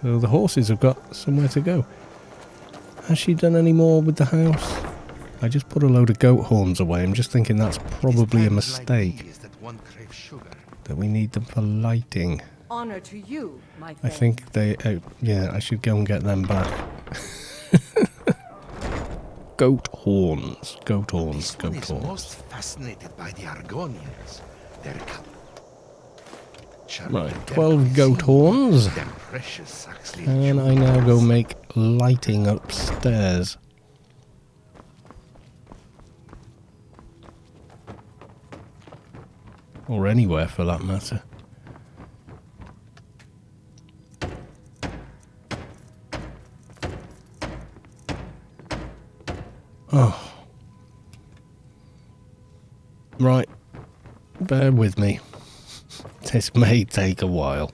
So the horses have got somewhere to go. Has she done any more with the house? I just put a load of goat horns away. I'm just thinking that's probably a mistake. That we need them for lighting. Honor to you, my friend. I think they... yeah, I should go and get them back. Goat horns. Goat horns. Goat horns. I'm most fascinated by the Argonians. Their right, 12 goat horns. And I now go make lighting upstairs. Or anywhere for that matter. Oh. Right. Bear with me. This may take a while.